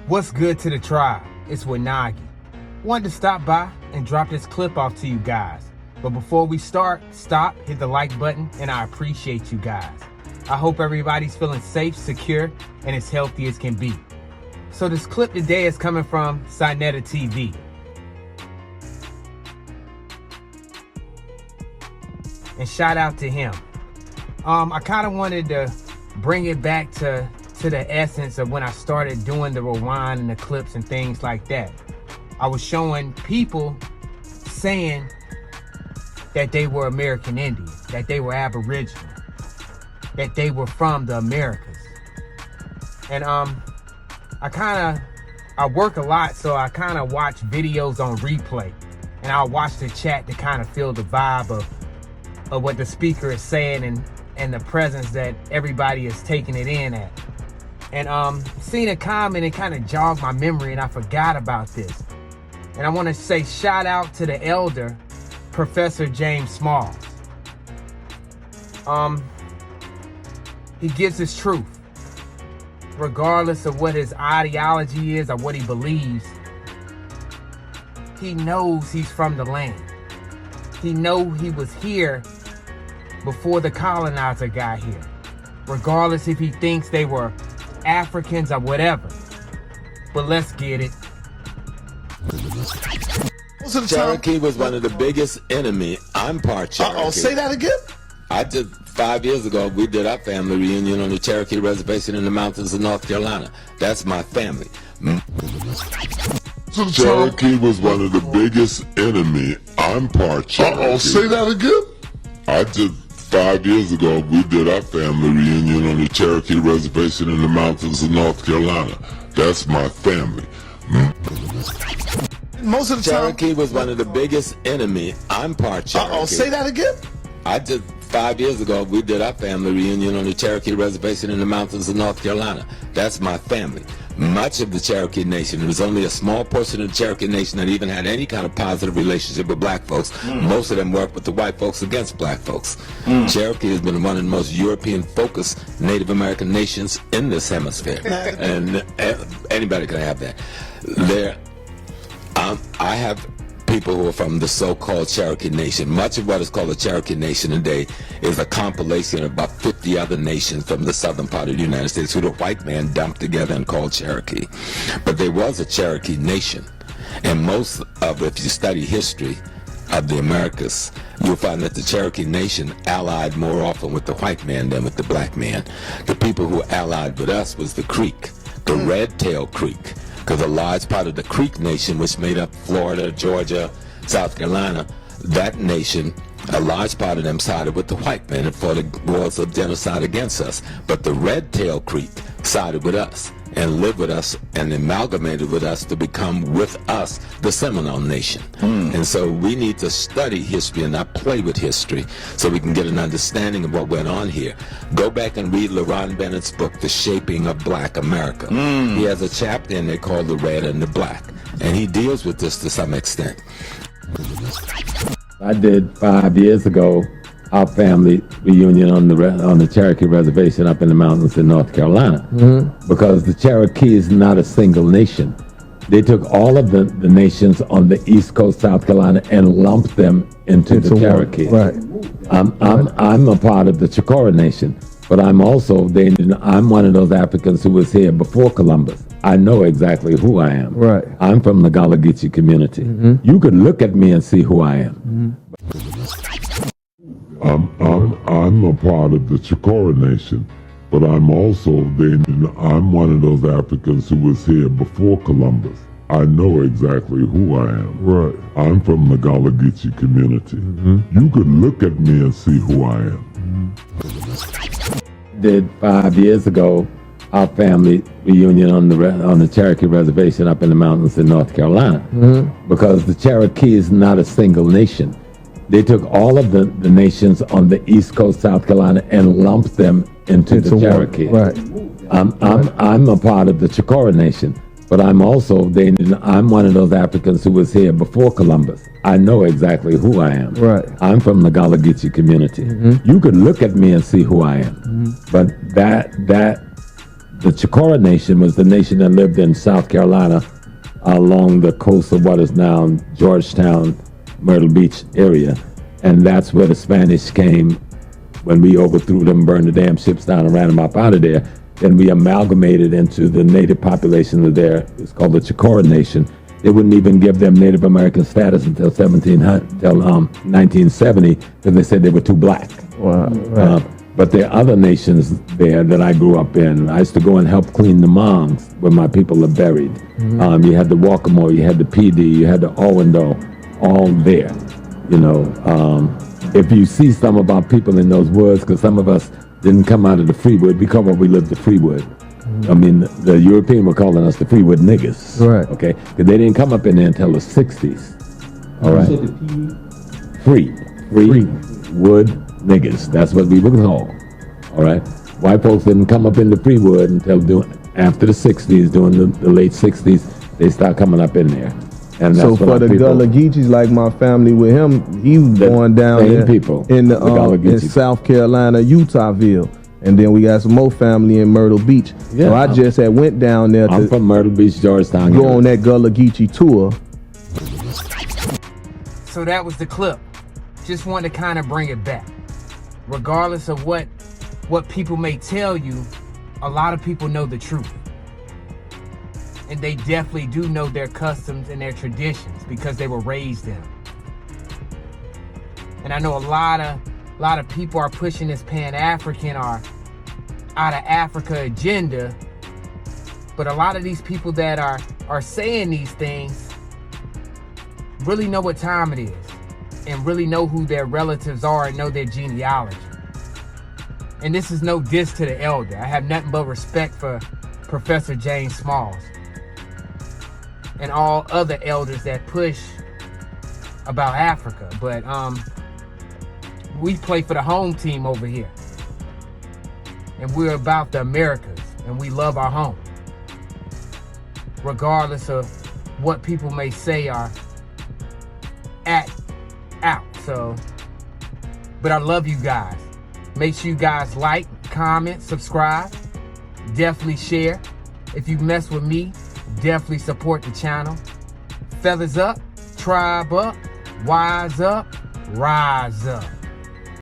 What's good to the tribe? It's Wanaghi. Wanted to stop by and drop this clip off to you guys. But before we start, stop, hit the like button, and I appreciate you guys. I hope everybody's feeling safe, secure, and as healthy as can be. So this clip today is coming from Sinetta TV. And shout out to him. I kind of wanted to bring it back to the essence of when I started doing the rewind and the clips and things like that. I was showing people saying that they were American Indian, that they were Aboriginal, that they were from the Americas. And I work a lot, so I kind of watch videos on replay, and I'll watch the chat to kind of feel the vibe of what the speaker is saying and the presence that everybody is taking it in at. And seeing a comment, it kind of jogged my memory, and I forgot about this. And I want to say shout out to the elder, Professor James Smalls. He gives his truth, regardless of what his ideology is or what he believes. He knows he's from the land. He knows he was here before the colonizer got here, regardless if he thinks they were Africans or whatever. But let's get it. Cherokee was one of the biggest enemy. I'm part Cherokee. Say that again? I did 5 years ago. We did our family reunion on the Cherokee reservation in the mountains of North Carolina. That's my family. Cherokee was one of the biggest enemy. I'm part Cherokee. Say that again? I did 5 years ago. We did our family reunion on the Cherokee reservation in the mountains of North Carolina. That's my family. Most of the time, Cherokee was one of the biggest enemy. I'm part Cherokee. Say that again? I did 5 years ago. We did our family reunion on the Cherokee reservation in the mountains of North Carolina. That's my family. Much of the Cherokee Nation, there was only a small portion of the Cherokee Nation that even had any kind of positive relationship with black folks. Most of them worked with the white folks against black folks. Cherokee has been one of the most European-focused Native American nations in this hemisphere. And anybody can have that. I have people who are from the so-called Cherokee Nation. Much of what is called the Cherokee Nation today is a compilation of about 50 other nations from the southern part of the United States who the white man dumped together and called Cherokee. But there was a Cherokee Nation. And most of, if you study history of the Americas, you'll find that the Cherokee Nation allied more often with the white man than with the black man. The people who allied with us was the Creek, the Red-Tail Creek. Because a large part of the Creek Nation, which made up Florida, Georgia, South Carolina, that nation, a large part of them sided with the white men and fought the wars of genocide against us. But the Red-Tail Creek sided with us and lived with us and amalgamated with us to become with us the Seminole Nation. And so we need to study history and not play with history so we can get an understanding of what went on here. Go back and read LaRon Bennett's book, The Shaping of Black America. He has a chapter in there called The Red and the Black, and he deals with this to some extent. I did 5 years ago our family reunion on the Cherokee reservation up in the mountains in North Carolina, because the Cherokee is not a single nation. They took all of the nations on the East Coast, South Carolina, and lumped them into the Cherokee. Right. I'm a part of the Cherokee Nation, but I'm also I'm one of those Africans who was here before Columbus. I know exactly who I am. Right. I'm from the Gullah Geechee community. You could look at me and see who I am. I'm a part of the Cherokee Nation, but I'm also I'm one of those Africans who was here before Columbus. I know exactly who I am. Right. I'm from the Gullah Geechee community. You could look at me and see who I am. Did 5 years ago our family reunion on the Cherokee reservation up in the mountains in North Carolina, because the Cherokee is not a single nation. They took all of the nations on the East Coast, South Carolina, and lumped them into the Cherokee. Right. I'm a part of the Cherokee Nation, but I'm also I'm one of those Africans who was here before Columbus. I know exactly who I am. Right. I'm from the Gullah Geechee community. You could look at me and see who I am. But The Chicora Nation was the nation that lived in South Carolina along the coast of what is now Georgetown, Myrtle Beach area. And that's where the Spanish came when we overthrew them, burned the damn ships down and ran them up out of there. Then we amalgamated into the native population of there. It's called the Chicora Nation. They wouldn't even give them Native American status until 1970 because they said they were too black. Wow, right. But there are other nations there that I grew up in. I used to go and help clean the mounds where my people are buried. You had the Walkamore, you had the PD, you had the Owendo, all there. You know, if you see some of our people in those woods, because some of us didn't come out of the Freewood, we come where we lived the Freewood. I mean, the European were calling us the Freewood niggas. Right. Okay? Because they didn't come up in there until the 60s. All right? Free wood niggas. That's what we were called. All right? White folks didn't come up in the Freewood until after the 60s, during the late 60s, they start coming up in there. And that's So for the Gullah Geechees, like my family with him, he was born down there in in South Carolina, Utahville. And then we got some more family in Myrtle Beach. Yeah, so I just had went down there I'm from Myrtle Beach, Georgetown. Go on that Gullah Geechee tour. So that was the clip. Just wanted to kind of bring it back. Regardless of what people may tell you, a lot of people know the truth. And they definitely do know their customs and their traditions because they were raised in them. And I know a lot of people are pushing this Pan-African or out of Africa agenda, but a lot of these people that are saying these things really know what time it is and really know who their relatives are and know their genealogy. And this is no diss to the elder. I have nothing but respect for Professor James Smalls and all other elders that push about Africa. But we play for the home team over here. And we're about the Americas. And we love our home. Regardless of what people may say are out. So, but I love you guys. Make sure you guys like, comment, subscribe. Definitely share. If you mess with me, definitely support the channel. Feathers up, tribe up, wise up, rise up.